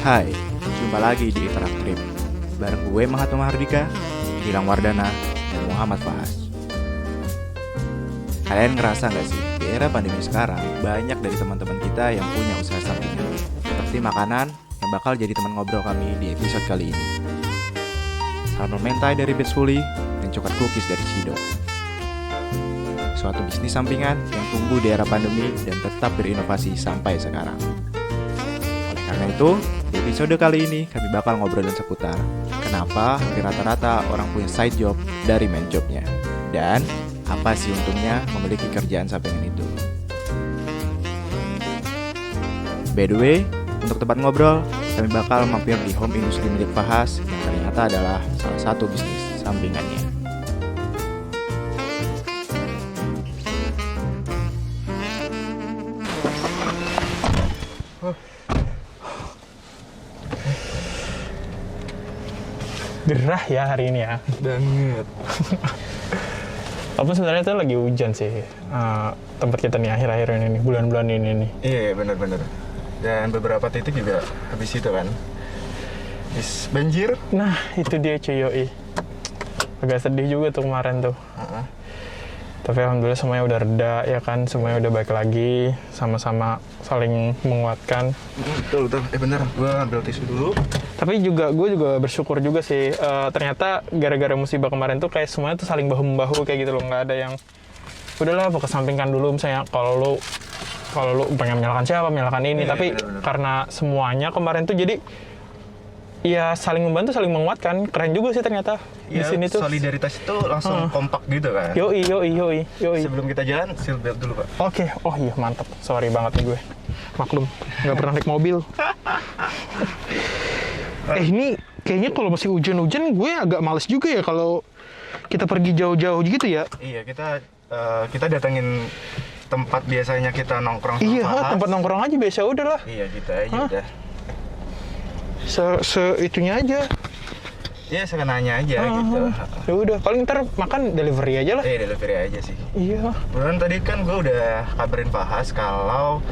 Hai, jumpa lagi di Interaktrip bareng gue Mahatma Mahardika, Gilang Wardana, dan Muhammad Fahaz. Kalian ngerasa nggak sih, di era pandemi sekarang banyak dari teman-teman kita yang punya usaha sampingan seperti makanan yang bakal jadi teman ngobrol kami di episode kali ini. Salmon mentai dari Betsfully dan coklat cookies dari Cido. Suatu bisnis sampingan yang tumbuh di era pandemi dan tetap berinovasi sampai sekarang. Oleh karena itu, di episode kali ini kami bakal ngobrolin seputar kenapa hampir rata-rata orang punya side job dari main jobnya, dan apa sih untungnya memiliki kerjaan sampingan itu. By the way, untuk tempat ngobrol, kami bakal mampir di home industry milik Fahaz yang ternyata adalah salah satu bisnis sampingannya. Gerah ya hari ini ya. Banget. Walaupun sebenarnya itu lagi hujan sih tempat kita nih akhir-akhir ini nih, bulan-bulan ini nih. Iya, benar-benar. Dan beberapa titik juga habis itu kan. Habis banjir. Nah, itu dia cuy yoi. Agak sedih juga tuh kemarin tuh. Tapi alhamdulillah semuanya udah reda ya kan, semuanya udah baik lagi, sama-sama saling menguatkan. Betul. Benar, gue ambil tisu dulu. Tapi gue juga bersyukur juga sih, ternyata gara-gara musibah kemarin tuh kayak semuanya tuh saling bahu-membahu kayak gitu loh, nggak ada yang udahlah kesampingkan dulu misalnya kalau lu pengen menyalahkan siapa, menyalahkan ini, tapi bener. karena semuanya kemarin tuh jadi ya saling membantu, saling menguatkan, keren juga sih ternyata di Ya, sini tuh. solidaritas itu langsung kompak gitu kan. Yoi. Sebelum kita jalan, seat belt dulu, Pak. Oke, oh iya mantap, sorry banget nih gue, maklum nggak pernah naik mobil. Ini kayaknya kalau masih hujan-hujan gue agak males juga ya kalau kita pergi jauh-jauh gitu ya. Iya, kita datengin tempat biasanya kita nongkrong sama Iya, Fahaz. tempat nongkrong aja biasa udah lah. Iya, kita aja udah. Itunya aja. Ya, sekenanya aja gitu. Ya udah, paling ntar makan delivery aja lah. Delivery aja sih. Iya. Kemudian tadi kan gue udah kabarin Fahaz kalau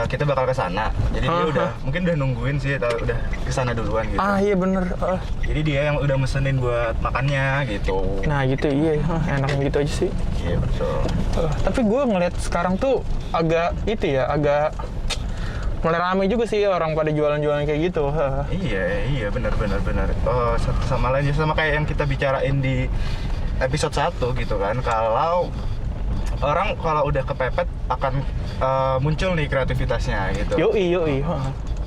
kita bakal ke sana. Jadi dia mungkin udah nungguin sih, atau udah ke sana duluan gitu. Iya bener. Jadi dia yang udah mesenin buat makannya gitu. Nah gitu, iya. Enaknya gitu aja sih. Iya, betul. Tapi gue ngeliat sekarang tuh agak agak mulai rame juga sih orang pada jualan-jualan kayak gitu. Iya, benar. Satu sama lain, sama kayak yang kita bicarain di episode 1 gitu kan. Kalau orang kalau udah kepepet akan muncul nih kreativitasnya gitu. Yoi.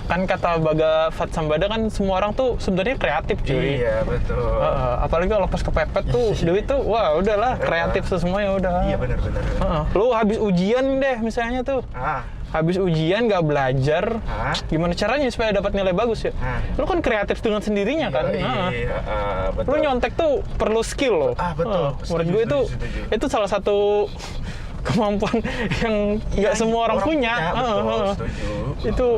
Kan kata Baga Fatsambada kan semua orang tuh sebenarnya kreatif cuy. Iya, betul. Apalagi kalau pas kepepet tuh duit tuh wah udahlah kreatif semuanya udah. Iya, benar. Lu habis ujian deh misalnya tuh. Habis ujian nggak belajar, gimana caranya supaya dapat nilai bagus ya? Lu kan kreatif dengan sendirinya kan? Betul. Lu nyontek tuh perlu skill loh. Betul. Menurut gue itu salah satu kemampuan yang nggak semua orang punya. Betul, setuju. Itu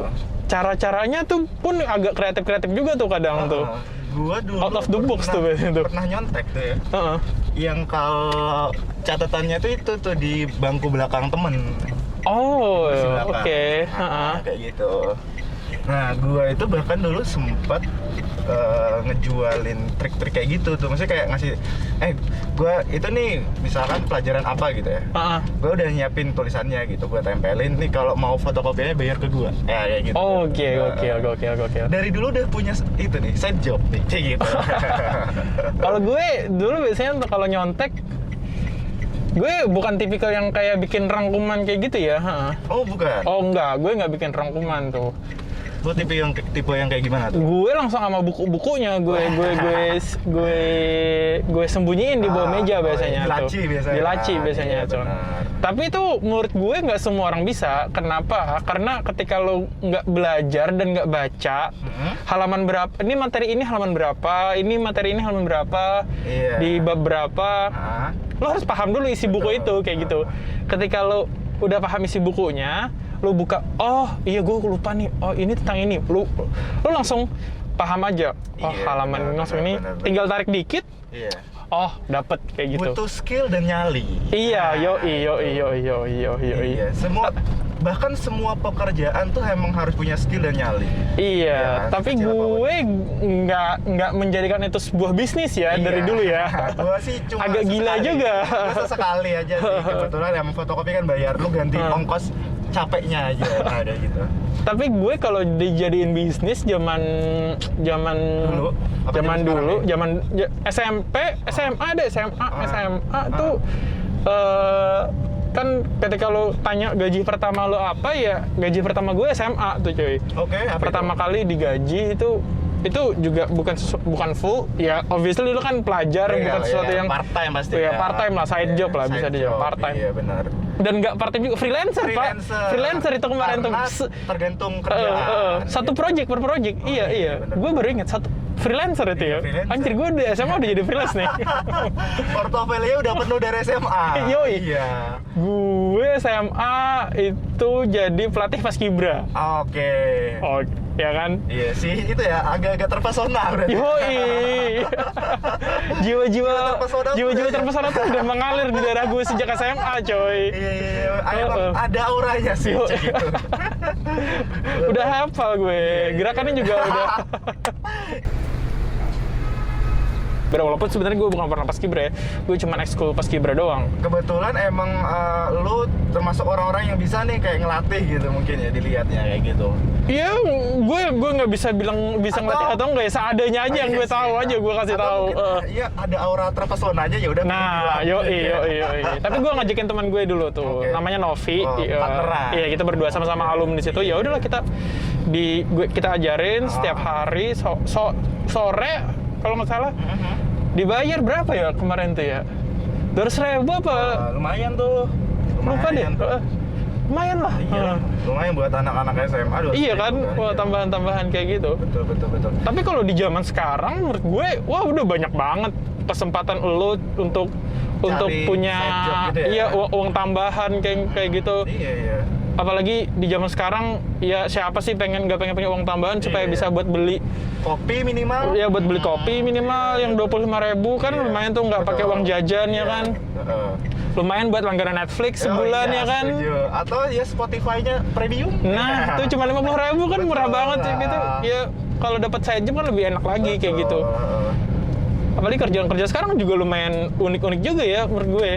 cara-caranya tuh pun agak kreatif juga tuh kadang tuh. Gua dulu Out of the box tuh biasanya tuh. pernah nyontek tuh ya. Yang kalau catatannya tuh itu tuh di bangku belakang temen. Oh, Belakang. oke. Kayak gitu. Nah, gua itu bahkan dulu sempat ngejualin trik-trik kayak gitu tuh. Maksudnya kayak ngasih, gua itu nih misalkan pelajaran apa gitu ya. Gua udah nyiapin tulisannya gitu, gua tempelin nih kalau mau fotokopinya bayar ke gua. Kayak gitu. Oke. Dari dulu udah punya itu nih, side job nih, kayak gitu. Kalau gue dulu biasanya kalau nyontek, gue bukan tipikal yang kayak bikin rangkuman kayak gitu ya. Oh, bukan. Oh enggak, gue nggak bikin rangkuman tuh. Lu tipe yang kayak gimana tuh? Gue langsung sama buku-bukunya gue sembunyiin di bawah meja biasanya. Dilaci biasanya. Dilaci biasanya Iya, tuh. benar. Tapi itu menurut gue nggak semua orang bisa. Kenapa? Karena ketika lo nggak belajar dan nggak baca halaman berapa, ini materi ini halaman berapa, ini materi ini halaman berapa, di bab berapa, lo harus paham dulu isi buku itu kayak gitu. Ketika lo udah paham isi bukunya, lu buka, oh iya gue lupa nih, oh ini tentang ini, lu langsung paham aja. Oh, Iya, halaman benar, langsung ini benar. tinggal tarik dikit. Iya. Oh, dapet kayak gitu. Butuh skill dan nyali. Iya, Nah, yo. Iya, bahkan semua pekerjaan tuh emang harus punya skill dan nyali. Iya, Ya, tapi sekecil gue nggak menjadikan itu sebuah bisnis ya dari dulu ya. Gue sih cuma Agak gila sesekali. juga. Gue sesekali aja sih. Kebetulan emang fotokopi kan bayar, lu ganti ongkos capeknya aja. Nah, ada gitu. Tapi gue kalau dijadiin bisnis zaman Dulu? Apa zaman zaman dulu, sekarang SMP, SMA deh, SMA tuh kan ketika lo tanya gaji pertama lo apa ya, gaji pertama gue SMA tuh cuy. Oke, apa Pertama itu? kali digaji itu juga bukan full ya, obviously lo kan pelajar, Iya, bukan sesuatu iya, yang part time pasti. ya, part time lah, side job lah, bisa dibilang part time. Iya, benar. Dan nggak part time juga, freelancer pak, freelancer itu kemarin tuh. Karena tergantung kerjaan. Satu project per project. Iya. benar. Gue baru ingat satu freelancer itu Iya, ya. freelancer. Anjir, gue di SMA udah jadi freelance nih. Portofolio udah penuh dari SMA. Yoi. Iya. Gue SMA itu jadi pelatih paskibra. Oke. Oh, ya kan? Iya sih, itu ya agak-agak terpesona berarti. Yoi. Jiwa-jiwa terpesona tuh udah- terpesona tuh udah mengalir di darah gue sejak SMA, coy. Iya. Emang ada auranya sih Yo. cek gitu. Udah hafal gue. Gerakannya juga udah. Walaupun sebenarnya gue bukan pernah paskibra ya, gue cuma ekskul paskibra doang. Kebetulan emang lu termasuk orang-orang yang bisa nih kayak ngelatih gitu mungkin ya dilihatnya kayak gitu. Iya, gue nggak bisa bilang bisa ngelatih atau enggak ya, seadanya aja yang gue tahu aja, gue kasih Atau tahu. mungkin, Iya, ada aura terpesona aja ya udah. Nah, yoi. Tapi gue ngajakin teman gue dulu tuh, Oke. namanya Novi. Oh, partneran. Iya, kita berdua sama-sama alumni di situ. Ya udahlah kita kita ajarin setiap hari sore kalau nggak salah. Dibayar berapa ya kemarin tuh ya? 200.000 apa? Lumayan tuh. Lupa deh. tuh. Lumayan lah. Iya, lumayan buat anak-anak SMA. Iya kan, wah Iya. tambahan-tambahan kayak gitu. Betul. Tapi kalau di zaman sekarang menurut gue, wah udah banyak banget kesempatan lo untuk punya side job gitu ya? iya uang tambahan kayak gitu. Iya. Apalagi di zaman sekarang ya siapa sih nggak pengen punya uang tambahan supaya Iya. bisa buat beli Kopi minimal. ya buat beli kopi minimal yang 25.000 kan Iya, lumayan tuh, nggak pakai betul. uang jajan ya Iya, kan. heeh. Lumayan buat langganan Netflix sebulan Oh, iya, ya kan. setuju. Atau ya Spotify-nya premium. Nah, itu cuma 50.000 kan murah Betul. banget ya gitu. Ya kalau dapat side job kan lebih enak lagi kayak Betul. gitu. Apalagi kerjaan-kerja sekarang juga lumayan unik-unik juga ya menurut gue.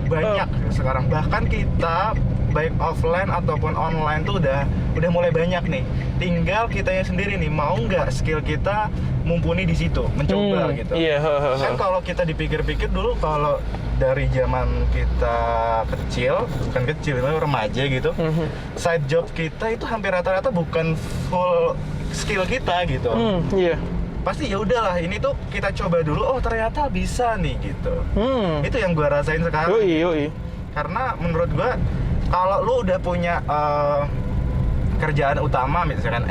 Banyak sekarang, bahkan kita baik offline ataupun online tuh udah mulai banyak nih. Tinggal kitanya sendiri nih mau nggak skill kita mumpuni di situ, mencoba gitu. Iya. Kan kalau kita dipikir-pikir dulu, kalau dari zaman kita kecil, bukan kecil, itu remaja gitu, side job kita itu hampir rata-rata bukan full skill kita gitu. Iya. Pasti ya udahlah, ini tuh kita coba dulu, oh ternyata bisa nih gitu. Itu yang gua rasain sekarang. Yoi. Karena menurut gua kalau lu udah punya kerjaan utama misalkan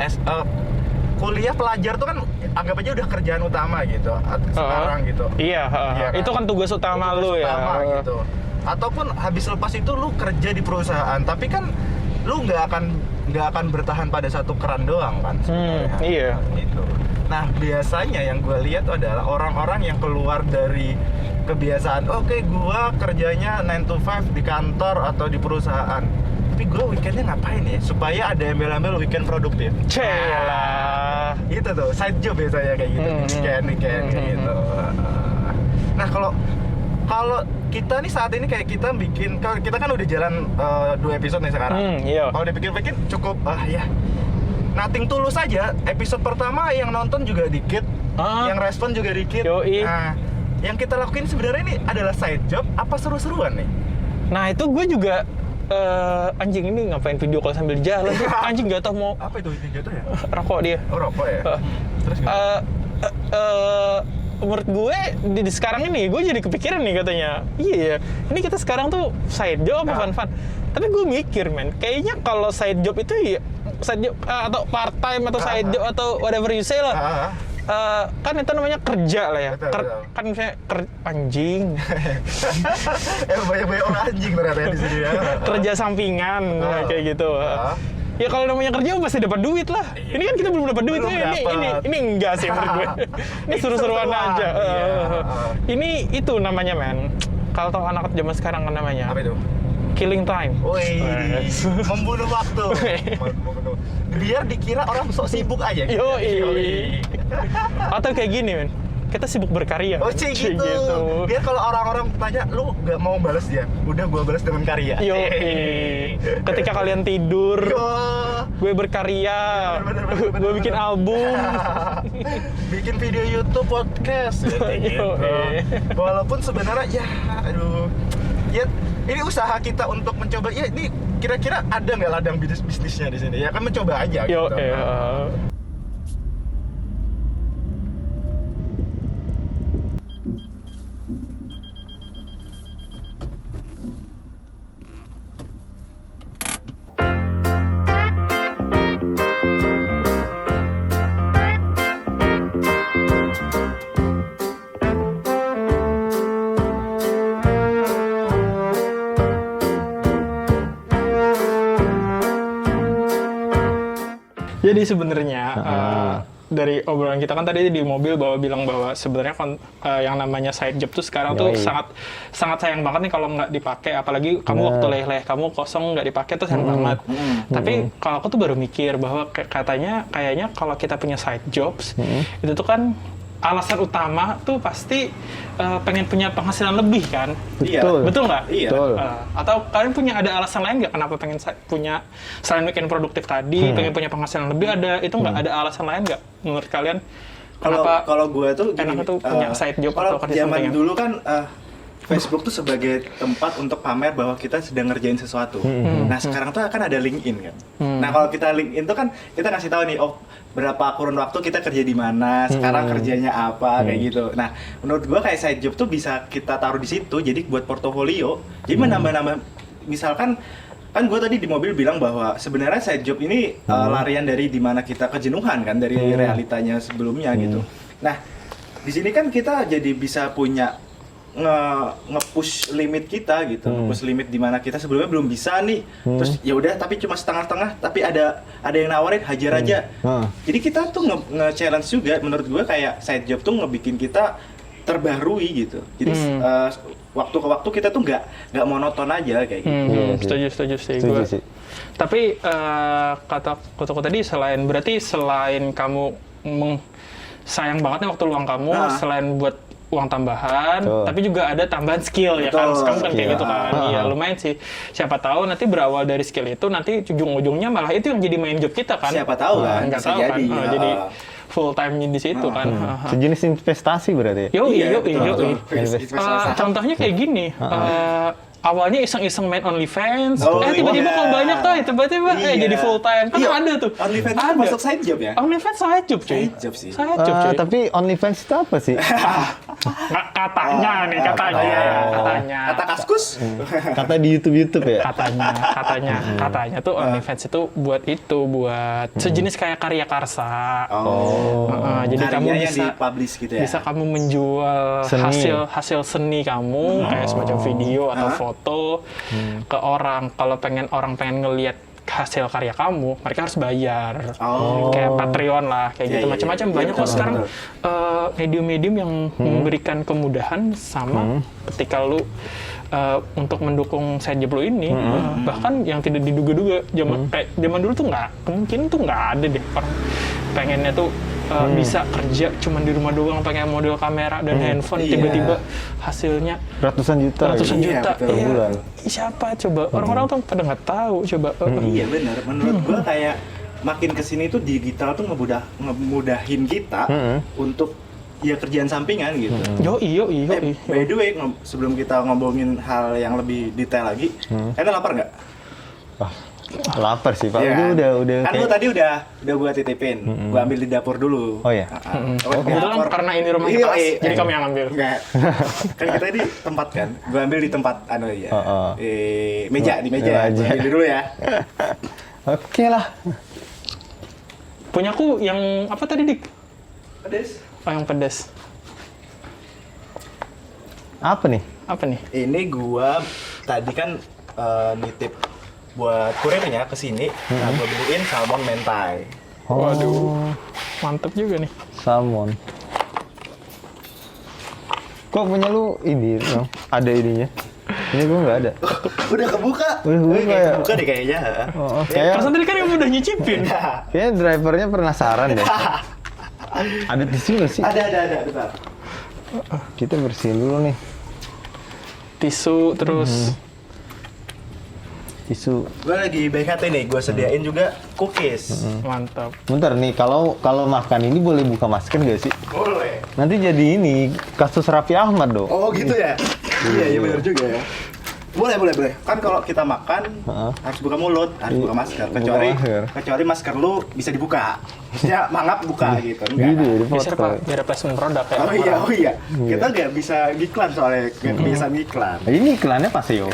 kuliah pelajar tuh kan anggap aja udah kerjaan utama gitu sekarang gitu. Iya, Iya kan? itu kan tugas utama Tugas lu ya. utama gitu. Ataupun habis lepas itu lu kerja di perusahaan, tapi kan lu nggak akan bertahan pada satu keran doang kan sebenarnya. Iya. Gitu. Nah, biasanya yang gue lihat adalah orang-orang yang keluar dari kebiasaan, oke, gua kerjanya 9 to 5 di kantor atau di perusahaan. Tapi gue weekendnya ngapain ya? Supaya ada embel-embel weekend produktif. Celah. Itu tuh, side job biasanya kayak gitu. Weekend kayak gitu. Nah, kalau kita nih saat ini kayak kita kan udah jalan 2 episode nih sekarang. Iya. Kalau dipikir-pikir cukup ya nothing tulus aja. Episode pertama yang nonton juga dikit, yang respon juga dikit. Yoi. Nah, yang kita lakuin sebenarnya ini adalah side job apa seru-seruan nih? Nah, itu gue juga anjing ini ngapain video call sambil jalan sih? Anjing nggak tahu mau Apa itu jatuh ya? rokok dia. Oh, rokok ya. Terus gimana? Menurut gue di sekarang ini gue jadi kepikiran nih katanya, iya ini kita sekarang tuh side job apa fun-fun. Tapi gue mikir kayaknya kalau side job itu ya side job atau part time atau side job atau whatever you say lah. Kan itu namanya kerja lah ya. Betul. Kan misalnya anjing. Banyak-banyak orang anjing ternyata di sini ya. Kerja sampingan kayak gitu. Ya kalau namanya kerja pasti dapat duit lah. Ini kan kita belum dapat duit. Belum dapet. Ini enggak sih menurut gue. Ini seru-seruan aja. Iya. Ini itu namanya men. Kalau tau anak zaman sekarang kan namanya Apa itu? killing time. Wih, membunuh waktu. Biar dikira orang sok sibuk aja. Yoi. Atau kayak gini men. Kita sibuk berkarya. Oh cik gitu. Biar kalau orang-orang tanya, lu gak mau balas dia, udah gua balas dengan karya. Yoi. Ketika kalian tidur, gue berkarya, Bener. gue bikin album. Bikin video YouTube, podcast, ya, kayak gitu. Walaupun sebenarnya ya, aduh, ya ini usaha kita untuk mencoba. Ya ini kira-kira ada nggak ladang bisnisnya di sini? Ya kan mencoba aja. Yo, gitu. Jadi sebenarnya dari obrolan kita kan tadi di mobil bilang bahwa sebenarnya yang namanya side job tuh sekarang tuh sangat sayang banget nih kalau nggak dipakai, apalagi kamu waktu leleh kamu kosong nggak dipakai tuh sayang banget. Tapi kalau aku tuh baru mikir bahwa kayaknya kalau kita punya side jobs itu tuh kan alasan utama tuh pasti pengen punya penghasilan lebih kan? Iya. Betul nggak? Iya. Betul. Atau kalian punya ada alasan lain nggak kenapa pengen punya selain weekend produktif tadi, pengen punya penghasilan lebih, ada itu nggak ada alasan lain nggak menurut kalian? Kalau gue tuh gini, enaknya tuh punya side job kalau atau kerja zaman sampingan? dulu kan Facebook tuh sebagai tempat untuk pamer bahwa kita sedang ngerjain sesuatu. Nah sekarang tuh kan ada LinkedIn kan. Nah kalau kita LinkedIn tuh kan kita ngasih tahu nih, oh berapa kurun waktu kita kerja di mana, sekarang kerjanya apa, kayak gitu. Nah menurut gua kayak side job tuh bisa kita taruh di situ, jadi buat portofolio. Jadi menambah-nambah, misalkan kan gue tadi di mobil bilang bahwa sebenarnya side job ini larian dari dimana kita kejenuhan kan dari realitanya sebelumnya gitu. Nah di sini kan kita jadi bisa punya nge-push limit kita gitu, nge-push limit di mana kita sebelumnya belum bisa nih, terus ya udah tapi cuma setengah-setengah, tapi ada yang nawarin hajar aja. Jadi kita tuh nge-challenge juga, menurut gue kayak side job tuh ngebikin kita terbarui gitu. Jadi waktu ke waktu kita tuh nggak monoton aja kayak gitu. Setuju sih. Tapi kata tadi selain kamu sayang banget nih waktu luang kamu, selain buat uang tambahan, tapi juga ada tambahan skill. Ya kan, sekarang kan kayak gitu kan. Iya, lumayan sih. Siapa tahu nanti berawal dari skill itu, nanti ujung-ujungnya malah itu yang jadi main job kita kan. Siapa tahu kan, nggak bisa tahu jadi. kan. Jadi full time di situ kan. Sejenis investasi berarti. Yoi. Contohnya kayak gini. Awalnya iseng-iseng main OnlyFans, tiba-tiba kok banyak tuh, tiba-tiba jadi full time. Kan ada tuh. OnlyFans itu masuk side job ya? OnlyFans side job cuy. Side job sih. Side job cuy. Tapi OnlyFans itu apa sih? Katanya. Kata Kaskus. Kata di YouTube ya? Katanya tuh OnlyFans itu buat sejenis kayak karya karsa. Jadi kamu bisa di-publish gitu ya. Bisa kamu menjual hasil seni kamu kayak semacam video atau foto ke orang. Kalau orang pengen ngelihat hasil karya kamu, mereka harus bayar. Kayak Patreon lah, kayak gitu macam-macam. Banyak kok sekarang medium-medium yang memberikan kemudahan sama ketika lu untuk mendukung side job lu ini. Bahkan yang tidak diduga-duga zaman dulu tuh kemungkinan tuh nggak ada deh orang pengennya tuh bisa kerja cuma di rumah doang pakai model kamera dan handphone, tiba-tiba hasilnya ratusan juta bulan. Siapa coba? Orang-orang tuh pada nggak tahu coba. Iya benar. Menurut gua kayak makin kesini tuh digital tuh ngemudahin kita untuk kerjaan sampingan gitu. Yoi. By the way, sebelum kita ngomongin hal yang lebih detail lagi, kalian lapar nggak? Lapar sih Pak. Udah. Kan kayak... gua tadi udah gua titipin. Gua ambil di dapur dulu. Oh ya. Kebetulan karena ini rumah kelas, jadi kamu yang ambil. Enggak. Kan kita di tempat kan. Gua ambil di tempat meja. Gua ambil dulu ya. Oke lah. Punyaku yang apa tadi, Dik? Pedes. Oh, yang pedas. Apa nih? Ini Ini gua tadi kan nitip buat kurirnya ke sini. Nah, gue beliin salmon mentai. Waduh, mantep juga nih. Salmon. Kok punya lu ini, Bang? Ada ininya? Ini gue nggak ada. Udah kebuka. Udah kebuka ya? Kebuka deh kayaknya. Oh, kayak Perasaan tadi kan yang udah nyicipin. kayaknya drivernya penasaran deh. Ada tisu nggak sih? Ada, bentar. Kita bersihin dulu nih. Tisu terus. Tisu. Gue lagi baik hati nih, gue sediain juga cookies. Mantap. Bentar nih, kalau makan ini boleh buka masker nggak sih? Boleh. Nanti jadi ini kasus Raffi Ahmad dong. Oh gitu ya? Iya benar juga ya. Boleh. Kan kalau kita makan harus buka mulut, harus buka masker. Kecuali masker lu bisa dibuka. Maksudnya mangap buka gitu. Gitu ya, Bisa dipoto. Pak, biar placement produk ya. Oh iya. Kita nggak bisa ngiklan soalnya, nggak bisa ngiklan. Ini iklannya Paseo.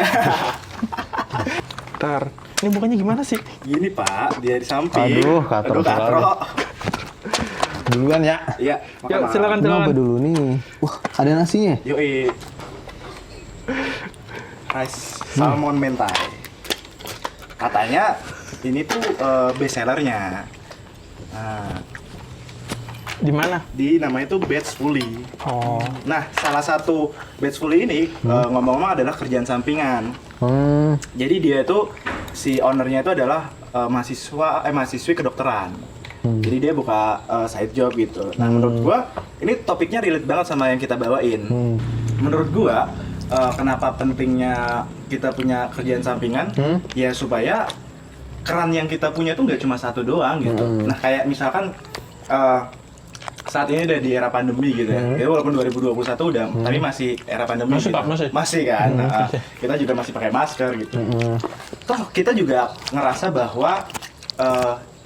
Ntar, ini bukannya gimana sih? Gini Pak, dia di samping. Aduh, katro sekali. Duluan ya. Iya. Yuk, silakan. Ini apa dulu nih? Wah, ada nasinya. Yoi. Rice salmon mentai. Katanya ini tuh best sellernya. Nah, Di mana? namanya tuh Batch Fully. Oh. Nah, salah satu Batch Fully ini ngomong-ngomong adalah kerjaan sampingan. Jadi dia itu si ownernya itu adalah mahasiswi kedokteran. Jadi dia buka side job gitu. Nah, menurut gua ini topiknya relate banget sama yang kita bawain. Menurut gua kenapa pentingnya kita punya kerjaan sampingan? Ya supaya keran yang kita punya tuh nggak cuma satu doang gitu. Nah, kayak misalkan saat ini udah di era pandemi gitu ya. Ya walaupun 2021 udah, tapi masih era pandemi Masih, gitu. Pak, masih. Kan. Nah, kita juga masih pakai masker gitu. Toh kita juga ngerasa bahwa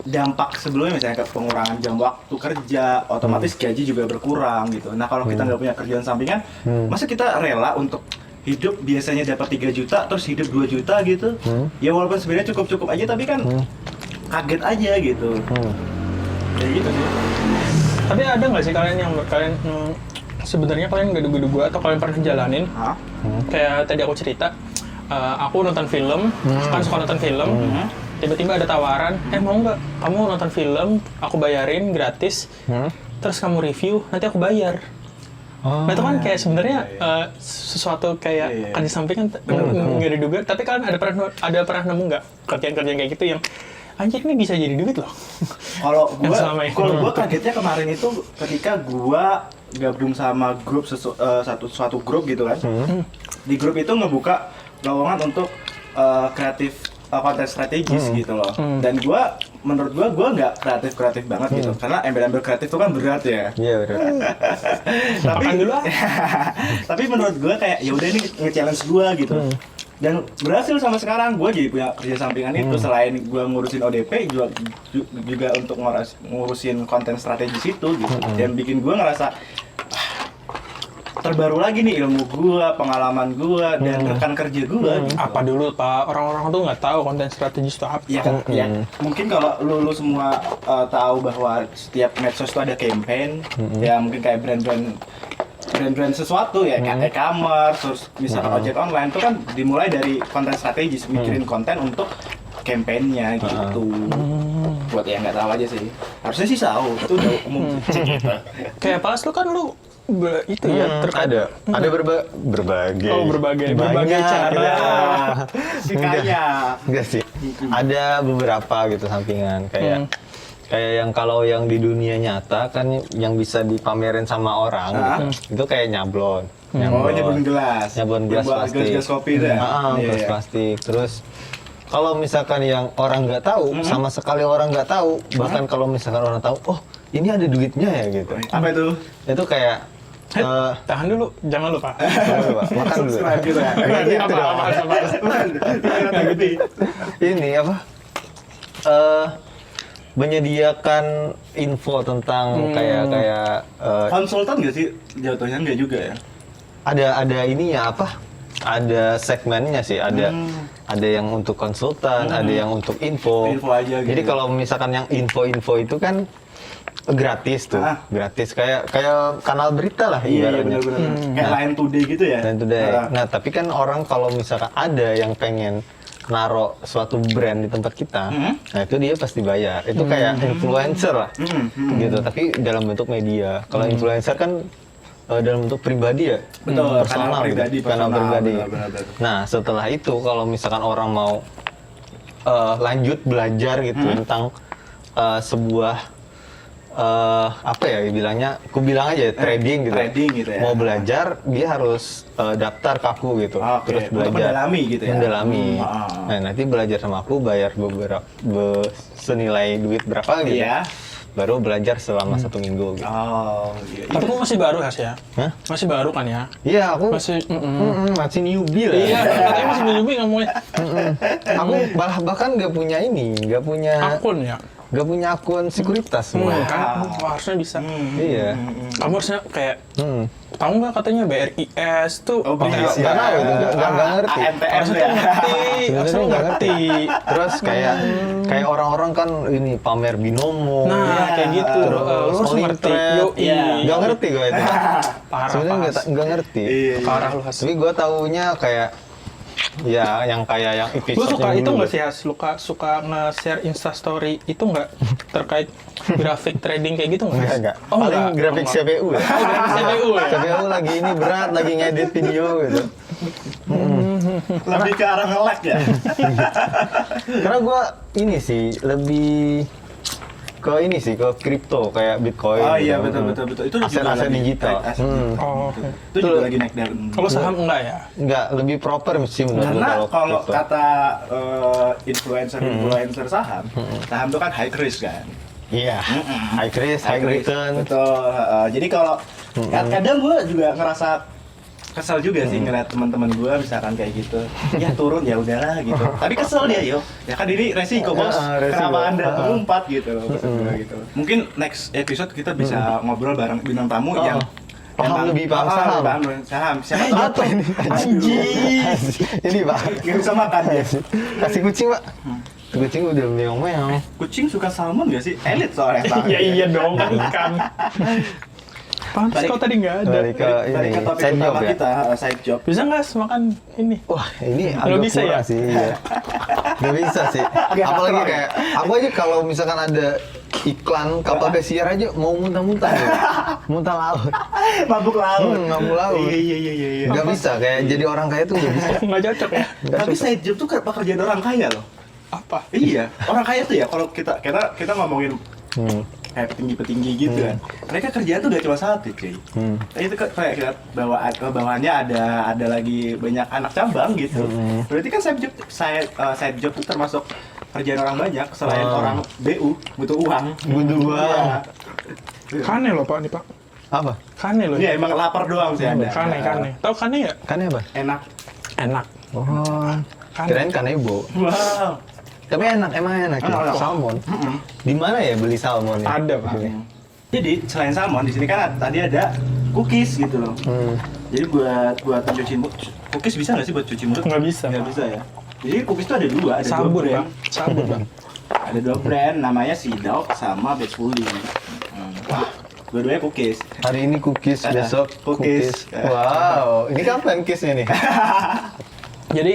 dampak sebelumnya misalnya ke pengurangan jam waktu kerja, otomatis gaji juga berkurang gitu. Nah, kalau kita nggak punya kerjaan sampingan, masa kita rela untuk hidup biasanya dapat 3 juta terus hidup 2 juta gitu? Ya walaupun sebenarnya cukup-cukup aja tapi kan kaget aja gitu. Kayak gitu sih. Tapi ada nggak sih kalian sebenarnya kalian nggak duga-duga atau kalian pernah jalanin? Kayak tadi aku cerita, aku nonton film, kan suka nonton film. Tiba-tiba ada tawaran, mau nggak kamu nonton film, aku bayarin gratis, terus kamu review, nanti aku bayar. Nah itu kan kayak sebenarnya sesuatu kayak kan di samping kan nggak diduga. Tapi kalian ada pernah nemu nggak kerjaan-kerjaan kayak gitu yang anjir ini bisa jadi duit loh? Kalau gua kagetnya kemarin itu ketika gua gabung sama grup suatu grup gitu kan. Di grup itu ngebuka lowongan untuk kreatif konten strategis gitu loh. Dan menurut gua nggak kreatif banget gitu. Karena embel-embel kreatif itu kan berat ya. Iya benar. Makan dulu ah. Tapi menurut gua kayak ya udah ini nge-challenge gua gitu. Dan berhasil sama sekarang gue jadi punya kerja sampingan itu. Selain gue ngurusin ODP juga untuk ngurusin konten strategis itu gitu. Dan bikin gue ngerasa terbaru lagi nih ilmu gue, pengalaman gue, dan rekan kerja gue gitu. Apa dulu Pak, orang-orang tuh nggak tahu konten strategis itu apa. Ya kan, ya. Mungkin kalau lu semua tahu bahwa setiap medsos itu ada campaign, ya mungkin kayak brand sesuatu ya, kayak e-commerce, terus misalkan ojek online itu kan dimulai dari konten strategis, mikirin konten untuk campaign-nya gitu. Buat yang nggak tahu aja sih, harusnya sih tahu, itu udah umum sih. Kayak pas lu kan lu itu ya Ada berbagai. Oh, berbagai Banyak, cara. Kayaknya Enggak sih. Ada beberapa gitu sampingan kayak yang kalau yang di dunia nyata kan yang bisa dipamerin sama orang itu kayak nyablon. nyablon gelas. Nyablon gelas plastik. Gelas kopi deh. Gelas plastik. Terus kalau misalkan yang orang nggak tahu, sama sekali orang nggak tahu, bahkan kalau misalkan orang tahu, oh ini ada duitnya ya gitu. Apa itu? Itu kayak tahan dulu, jangan lupa. Makan dulu. Subscribe gitu ya. Ini apa? Menyediakan info tentang kayak Konsultan nggak sih jatuhnya? Nggak juga ya? ada ininya apa? Ada segmennya sih, ada yang untuk konsultan, ada yang untuk info. Info aja gitu. Jadi kalau misalkan yang info itu kan gratis tuh, gratis kayak kanal berita lah Iya, ibaratnya. benar-benar. Kayak Line Today gitu ya? Dan today. Nah, tapi kan orang kalau misalkan ada yang pengen naro suatu brand di tempat kita, nah itu dia pasti bayar. Itu kayak influencer lah, gitu. Tapi dalam bentuk media. Kalau influencer kan dalam bentuk pribadi ya, Betul, personal, kanal pribadi. benar. Nah setelah itu kalau misalkan orang mau lanjut belajar gitu tentang sebuah apa ya bilangnya, aku bilang aja trading gitu. Trading gitu ya. Mau belajar dia harus daftar ke aku gitu, Oke, terus untuk belajar. mendalami gitu ya. Mendalami. Nah nanti belajar sama aku bayar senilai duit berapa gitu. Iya. Baru belajar selama 1 minggu gitu. Oh, iya. Tapi kok masih baru Has ya? Hah? Masih baru kan ya? Iya aku Masih, masih newbie lah. iya, katanya masih newbie ngomongnya. Aku bahkan nggak punya ini, nggak punya akun sekuritas. Kan harusnya bisa. Iya. Kamu harusnya kayak, tahu nggak katanya BRIS tuh? Oh, Nggak BRIS. tahu itu, nggak ngerti. AMTM Harusnya ya. tuh ngerti, Sebenarnya harusnya nggak ngerti. ngerti. Terus kayak orang-orang kan ini pamer binomo. Nah, kayak gitu. Lu harus Calling ngerti. trade. Yo, Iya. Nggak ngerti gue itu. Parah, Sebenarnya Pas. nggak ngerti. Iya. Parah lu Has. Tapi gue taunya kayak ya yang episode Lu suka itu nggak sih Has? Suka nge-share instastory itu nggak terkait grafik trading kayak gitu nggak? Enggak. Oh, Paling enggak. grafik Oh, CPU ya. Oh, grafik CPU ya? CPU lagi ini berat, lagi ngedit video gitu. Lebih ke arah nge-lag ya. Karena gue ini sih lebih ke kripto kayak Bitcoin. Oh iya, gitu. betul. Itu juga Aset-aset lagi digital. naik, aset digital. Oh, oke. Itu juga lagi naik daun. Kalau saham enggak ya? Enggak, lebih proper sih menurut gue Karena kalau kripto. kata influencer saham itu kan high risk kan. Iya, high risk, high return. Betul. Jadi kalau kadang gue juga ngerasa kesel juga sih ngeliat teman-teman gue misalkan kayak gitu, ya turun ya udahlah gitu. Tapi kesel dia yo, ya kan ini resiko bos. Resiko. Kenapa anda mengumpat gitu loh? Maksud gua gitu. Mungkin next episode kita bisa ngobrol bareng bintang tamu yang Lebih paham saham. Saham. Siapa tahu Apa ini? Anjing. Ini Pak. Gak bisa makan ya. Kasih kucing Pak. Kucing udah meong-meong. Kucing suka salmon gak sih? Elit soalnya. Iya dong, kan ikan. Pantes kau tadi nggak ada. Balik ke Balik ini, ke topik side job utama ya. kita, side job. Bisa nggak makan ini? Wah, ini Nggak agak bisa kurang ya? sih. Iya. Nggak bisa sih. Apalagi kontrol ya? kayak aku aja kalau misalkan ada iklan kapal pesiar aja mau muntah-muntah ya. Muntah laut. Mabuk laut. Mabuk laut. Iya. Nggak bisa, kayak jadi orang kaya tuh nggak bisa. Nggak cocok ya? Tapi side job tuh pekerjaan orang kaya loh. Apa? Iya, orang kaya tuh ya kalau kita ngomongin kayak petinggi-petinggi gitu kan. Mereka kerjaan tuh gak cuma satu, cuy. Itu kayak kita bawahannya ada lagi banyak anak cabang gitu. Berarti kan side job itu termasuk kerjaan orang banyak selain orang BU butuh uang. Butuh uang. Iya. Kane loh Pak, nih Pak. Apa? Kane loh. Iya, emang lapar doang sih Anda. Kane. Tahu kane nggak? Kan apa? Enak. Enak. Oh. Kane. Kirain kanebo. Wow. Tapi emang enak ya. Enak. Salmon. Di mana ya beli salmon ya? Ada Pak. Jadi selain salmon di sini kan tadi ada cookies gitu loh. Jadi buat mencuci mulut, cookies bisa nggak sih buat cuci mulut? Nggak bisa, Nggak Pak. bisa ya. Jadi cookies itu ada dua Sabun brand. Bang. Sabun Bang. Ada dua brand, namanya Sidok sama Bedfully. Dua-duanya cookies. Hari ini cookies, Ada besok cookies. Wow, ini kapan cookiesnya nih? Jadi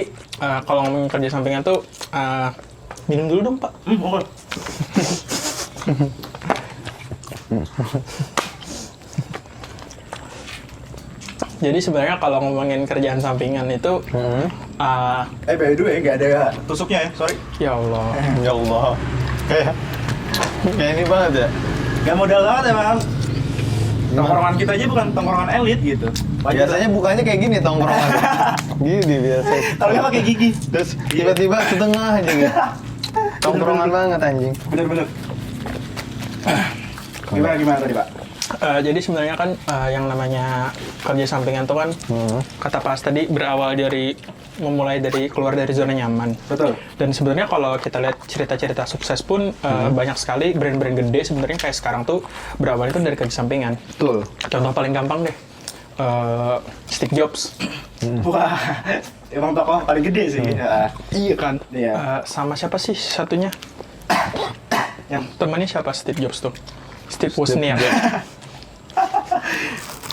kalau ngomongin kerja sampingan tuh minum dulu dong Pak. Monggo. Jadi sebenarnya kalau ngomongin kerjaan sampingan itu By the way, nggak ada tusuknya ya, sorry. ya Allah. Ya Allah. Kayak ini banget ya. Nggak modal banget emang. Tongkrongan kita aja bukan tongkrongan elit gitu. Biasanya bukanya kayak gini tongkrongan. Gini biasa. kalau nggak pakai gigi. Terus tiba-tiba setengah aja gitu. Tongkrongan banget anjing. Bener-bener. Gimana tadi Pak? Jadi sebenarnya kan yang namanya kerja sampingan tuh kan kata Pas tadi berawal dari memulai dari keluar dari zona nyaman. Betul. Dan sebenarnya kalau kita lihat cerita-cerita sukses pun banyak sekali brand-brand gede sebenarnya kayak sekarang tuh berawal itu dari kerja sampingan. Betul. Contoh paling gampang deh, Steve Jobs. Wah, emang tokoh paling gede sih. Iya kan. Iya. Sama siapa sih satunya? Yang Temannya siapa Steve Jobs tuh? Steve Wozniak.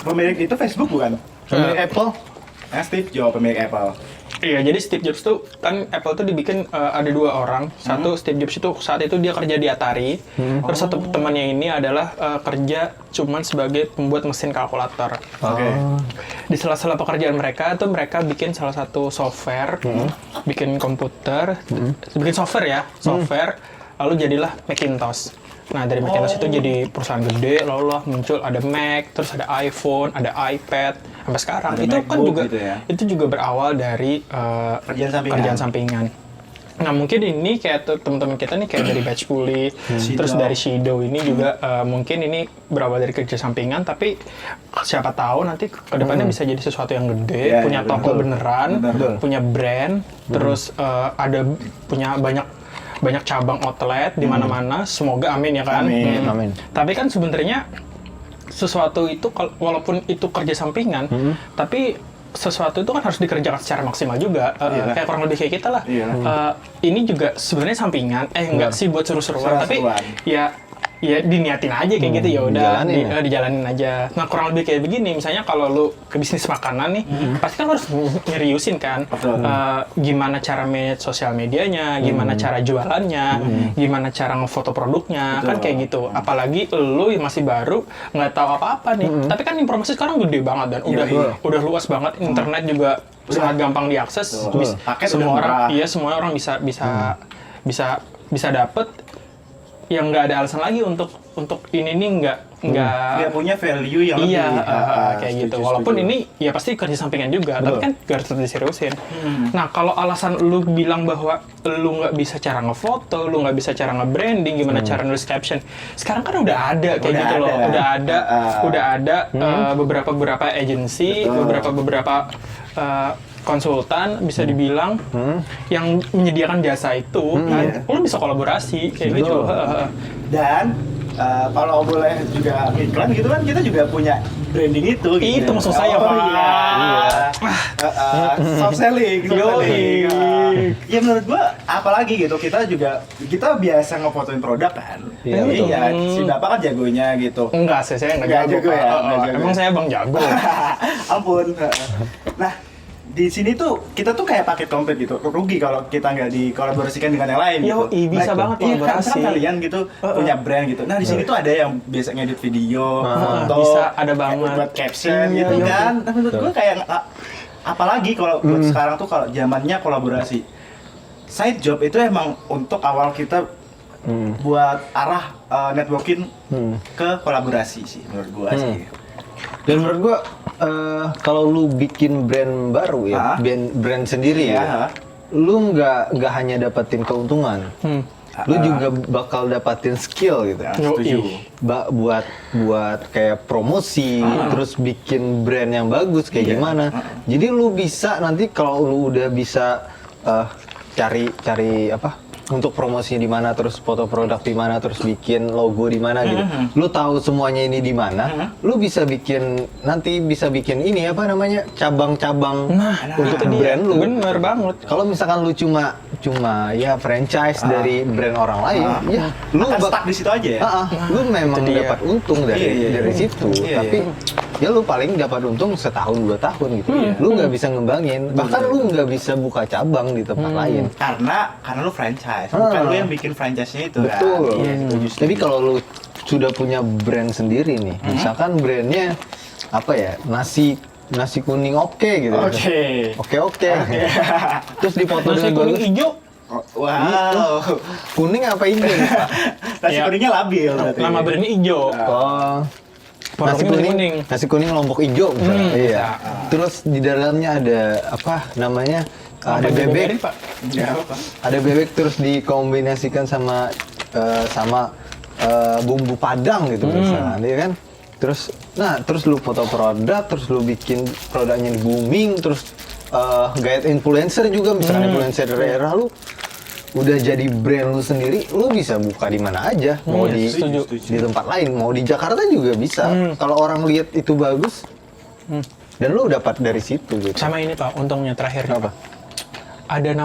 pemilik itu Facebook bukan? Pemilik Apple? Steve Jobs pemilik Apple. Iya, jadi Steve Jobs tuh kan Apple tuh dibikin ada 2 orang. Satu Steve Jobs itu saat itu dia kerja di Atari. Terus satu temannya ini adalah kerja cuman sebagai pembuat mesin kalkulator. Oke. Di sela-sela pekerjaan mereka tuh mereka bikin salah satu software, bikin komputer, bikin software ya, software. Lalu jadilah Macintosh. Nah dari Macintosh itu jadi perusahaan gede, lalu lah muncul ada Mac, terus ada iPhone, ada iPad, sampai sekarang. Ada Itu kan MacBook juga gitu ya? itu juga berawal dari kerjaan sampingan. Nah mungkin ini kayak teman-teman kita nih kayak dari Batch Puli, terus dari Shido ini juga mungkin ini berawal dari kerja sampingan, tapi siapa tahu nanti kedepannya bisa jadi sesuatu yang gede, Ya, punya ya, toko betul. beneran, Betul. punya brand, terus punya banyak cabang outlet di mana-mana. Semoga amin ya kan. Amin. Amin. Tapi kan sebenarnya sesuatu itu walaupun itu kerja sampingan, tapi sesuatu itu kan harus dikerjakan secara maksimal juga. Kayak kurang lebih kayak kita lah. Ini juga sebenarnya sampingan. Enggak sih buat seru-seruan, tapi ya diniatin aja kayak gitu, ya udah dijalanin aja. Nah kurang lebih kayak begini, misalnya kalau lu ke bisnis makanan nih, pasti kan lu harus nyeriusin kan. Gimana cara manage sosial medianya, gimana cara jualannya, gimana cara ngefoto produknya, kan kayak gitu. Apalagi lu yang masih baru nggak tahu apa-apa nih. Tapi kan informasi sekarang gede banget dan udah luas banget. Internet juga sangat gampang diakses. Paket Semua udah orang, semua orang bisa dapet. Yang nggak ada alasan lagi untuk ini nih nggak punya value yang kayak gitu. Walaupun ini ya pasti kerja sampingan juga, tapi kan harus diseriusin. Nah kalau alasan lu bilang bahwa lu nggak bisa cara ngefoto, lu nggak bisa cara nge-branding, gimana cara nulis caption, sekarang kan udah ada kayak gitu loh, udah ada beberapa agency, beberapa konsultan bisa dibilang yang menyediakan jasa itu, kan lo bisa kolaborasi kayak gitu. Dan kalau boleh juga iklan gitu kan, kita juga punya branding itu. Gitu. Itu maksud saya, Pak. Soft selling. Ya menurut gua, apalagi gitu, kita biasa ngefotoin produk kan. Iya, si Bapak kan jagonya gitu. Enggak sih, saya nggak jago. Ya, Emang saya Bang Jago. Ampun. Nah, di sini tuh kita tuh kayak paket komplit gitu, rugi kalau kita nggak dikolaborasikan dengan yang lain gitu. Bisa banget kolaborasi. Kan kalian gitu punya brand gitu. Nah di sini tuh ada yang biasa ngedit video, foto, bisa ada banget buat caption gitu kan. Nah, menurut gue kayak apalagi kalau buat sekarang tuh kalau zamannya kolaborasi. Side job itu emang untuk awal kita buat arah networking ke kolaborasi sih menurut gue sih. Dan menurut gua kalau lu bikin brand baru ya, brand sendiri ya, lu nggak hanya dapetin keuntungan, lu juga bakal dapetin skill gitu. Setuju. Buat kayak promosi, terus bikin brand yang bagus kayak gimana. Jadi lu bisa nanti kalau lu udah bisa cari apa? Untuk promosinya di mana, terus foto produk di mana, terus bikin logo di mana gitu. Lu tahu semuanya ini di mana, lu bisa bikin ini apa namanya? Cabang-cabang untuk brand lu. Bener banget. Kalau misalkan lu cuma ya franchise dari brand orang lain, ya lu stuck di situ aja ya. Lu memang dapat untung dari situ, tapi ya lu paling dapat untung setahun 2 tahun gitu. Lu nggak bisa ngembangin, bahkan lu nggak bisa buka cabang di tempat lain. Karena lu franchise, bukan lu yang bikin franchise-nya itu. Betul. Kan? Tapi kalau lu sudah punya brand sendiri nih, misalkan brandnya apa ya, nasi kuning oke gitu. Oke. Terus dipoto Nasi dengan kuning bagus. hijau. Wow. Kuning apa hijau nih, Pak? Nasi kuningnya labil berarti. Nama brandnya hijau. Oh. Produknya Nasi kuning lombok hijau misalnya. Iya. Terus di dalamnya ada apa namanya? Ada bebek. Pak. Ada bebek terus dikombinasikan sama bumbu padang gitu misalnya, ya kan? Terus lu foto produk, terus lu bikin produknya di booming, terus guide influencer juga misalnya influencer daerah lu udah jadi brand lu sendiri, lu bisa buka di mana aja, mau di tempat lain, mau di Jakarta juga bisa. Kalau orang lihat itu bagus, dan lu dapat dari situ gitu. Sama ini Pak, untungnya terakhir. Apa? Ada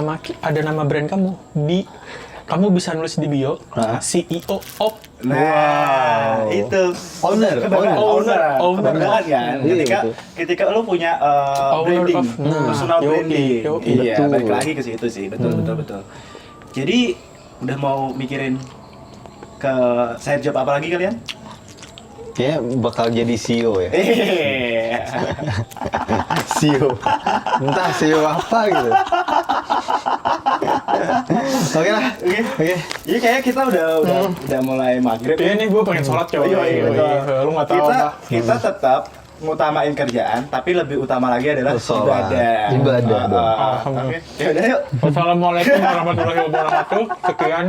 nama brand kamu di kamu bisa nulis di bio Hah? CEO of Nah, itu Owner. kebanggaan kan. Iya, Ketika lu punya Owner branding, of, personal yoi, branding. yoi. Iya, Betul. balik lagi ke situ sih. Betul. Jadi udah mau mikirin ke side job apa lagi kalian? Kayaknya bakal jadi CEO ya. CEO. Entah CEO apa gitu. Oke lah. Oke. Jadi kayaknya kita udah mulai maghrib. iya nih gue pengen sholat coy. Iya, betul. Lu nggak tahu kita, apa. kita tetap ngutamain kerjaan, tapi lebih utama lagi adalah Sholat. ibadah. Ibadah dong. Oke. Ya udah yuk. Wassalamualaikum warahmatullahi wabarakatuh. Sekian.